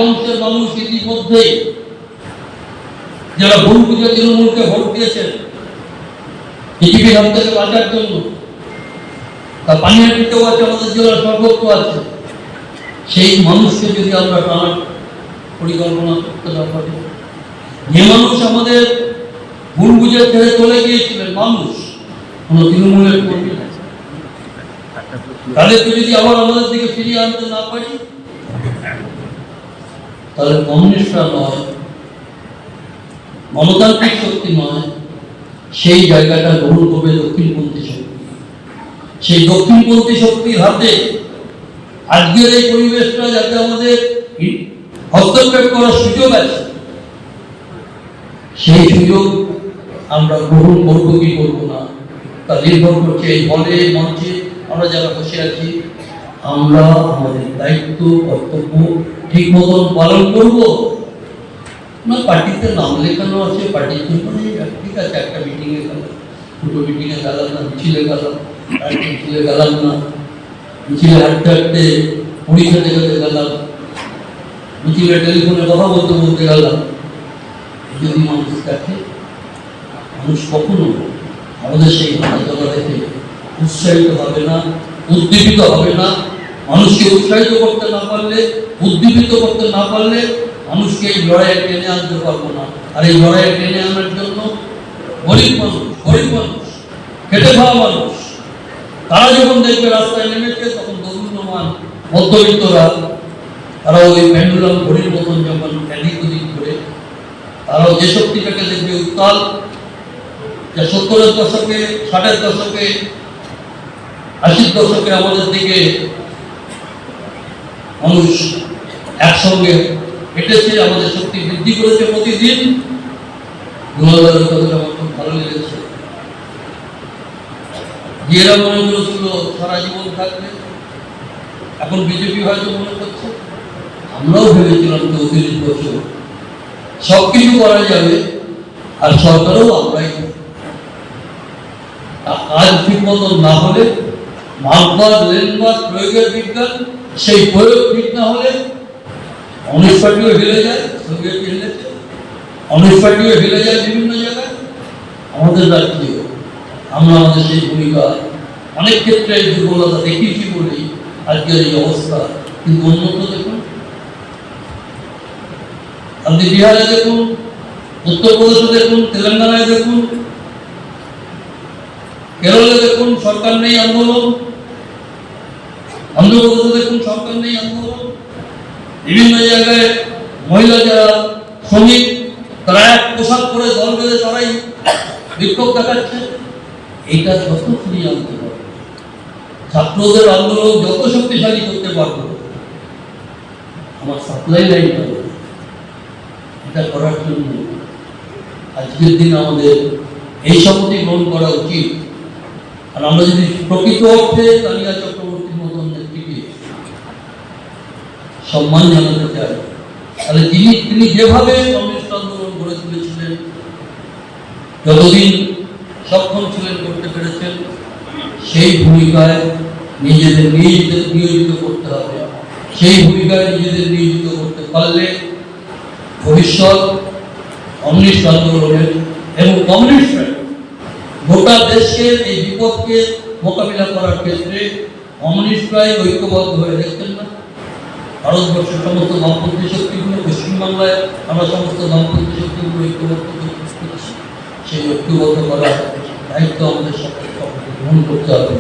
অংশের মানুষ ইতিমধ্যেই যারা ভুল বুঝে তৃণমূলকে ভোট দিয়েছেন পৃথিবীর হাত থেকে বাঁচার জন্য, তা পানিহাটিতেও আছে, আমাদের জেলার সর্বত্র আছে, সেই মানুষকে যদি আমরা টানার পরিকল্পনা করতে না পারি, যে মানুষ আমাদের ভুল বুঝে ছেড়ে চলে গিয়েছিলেন, মানুষ কোন তৃণমূলের কর্মী না, তাদেরকে যদি আবার আমাদের দিকে ফিরিয়ে আনতে না পারি, তাহলে কমিউনিস্টরা নয়, গণতান্ত্রিক শক্তি নয়, সেই জায়গাটা গ্রহণ করবে দক্ষিণপন্থী শক্তি। সেই দক্ষিণপন্থী শক্তির হাতে আজকের এই পরিবেশটা যাতে আমাদের হস্তক্ষেপ করার সুযোগ আছে, সেই সুযোগ আমরা গ্রহণ করবো কি করবো না, তা নির্ভর করছে এই হলে মঞ্চে আমরা যারা বসে আছি, আমরা আমাদের দায়িত্ব কর্তব্য ঠিক মতন পালন করব না। পার্টিতে নাম লেখানো আছে, পার্টির জন্য ঠিক আছে, একটা মিটিংয়ে গেলাম, দুটো মিটিংয়ে গেলাম না, মিছিলে গেলাম, মিছিলে গেলাম না, মিছিলে হাঁটতে হাঁটতে পরীক্ষা যেতে গেলাম, মিছিলে টেলিফোনে কথা বলতে বলতে গেলাম, যদি মানুষ দেখে, মানুষ কখনো আমাদের সেই হাঁটা চলা দেখে উৎসাহিত হবে না, উদ্দীপিত হবে না। মানুষকে উৎসাহিত করতে না পারলে, উদ্দীপিত করতে না পারলে মানুষকে এই লড়াইয়ে টেনে আনতে পারবো না। আর এই লড়াইয়ে টেনে আনার জন্য গরিব মানুষ, খেটে খাওয়া মানুষ, তারা যখন দেখবে রাস্তায় নেমেছে, তখন দোদুল্যমান মধ্যবিত্তরা, তারা ওই পেন্ডুলাম ঘড়ির মতন যখন এদিক ওদিক করে, তারাও যে শক্তিটাকে দেখবে উত্তাল, যে 70-এর দশকে, 60-এর দশকে, 80-র দশকে আমাদের দিকে মানুষ একসঙ্গে হেঁটেছে, আমাদের শক্তি বৃদ্ধি করেছে প্রতিদিন। 2000-এর কথাটা আমার খুব ভালো লেগেছে। এরা মনে করেছিল সারা জীবন থাকবে, এখন বিজেপি হয়তো মনে করছে, আমরাও ভেবেছিলাম 34 বছর সবকিছু করা যাবে, আর সরকারও আমরাই কাজ ঠিক মতন না হলে, মাপবাদ লেনবাদ প্রয়োগের বিজ্ঞান, সেই প্রয়োগ ঠিক না হলে কমিউনিস্ট পার্টিও হেলে যায়, সোভিয়েত হেলেছে, কমিউনিস্ট পার্টিও হেলে যায় বিভিন্ন জায়গায়। আমাদের রাজ্যে আমরা আমাদের সেই ভূমিকা অনেক ক্ষেত্রে দুর্বলতা দেখিয়েছি বলেই আজকের এই অবস্থা। কিন্তু অন্যত্র দেখুন, আপনি বিহারে দেখুন, উত্তরপ্রদেশে দেখুন, তেলেঙ্গানায় দেখুন, কেরলে দেখুন, সরকার নেই আন্দোলন, অন্ধ্রপ্রদেশে দেখুন সরকার নেই আন্দোলন, বিভিন্ন জায়গায় মহিলা যারা শ্রমিক, তারা এক পোশাক পরে দল বেঁধে তারাই বিক্ষোভ দেখাচ্ছে। এইটা যত ফিরিয়ে আনতে পারবে, ছাত্রদের আন্দোলন যত শক্তিশালী করতে পারবো, আমার সাপ্লাই লাইন পাবো, এটা করার জন্য আজকের দিন আমাদের এই শপথই গ্রহণ করা উচিত। আর আমরা যদি প্রকৃত অর্থে কালিয়া চক্রবর্তীর মতন নেত্রীকে সম্মান জানাতে চাই, তাহলে তিনি যেভাবে কমিউনিস্ট আন্দোলন গড়ে তুলেছিলেন, যতদিন সক্ষম ছিলেন করতে পেরেছেন, সেই ভূমিকায় নিজেদের নিয়োজিত করতে হবে। সেই ভূমিকায় নিজেদের নিয়োজিত করতে পারলে ভবিষ্যৎ কমিউনিস্ট আন্দোলনের এবং কমিউনিস্টরা গোটা দেশকে এই বিপদকে মোকাবিলা করার ক্ষেত্রে কমিউনিস্টরাই ঐক্যবদ্ধ হয়ে দেখতেন না। ভারতবর্ষের সমস্ত বামপন্থী শক্তিগুলো, পশ্চিমবাংলায় আমরা সমস্ত বামপন্থী শক্তিগুলো ঐক্যবদ্ধ করতেছি, সেই ঐক্যবদ্ধ করার দায়িত্ব আমাদের সকলকে গ্রহণ করতে হবে।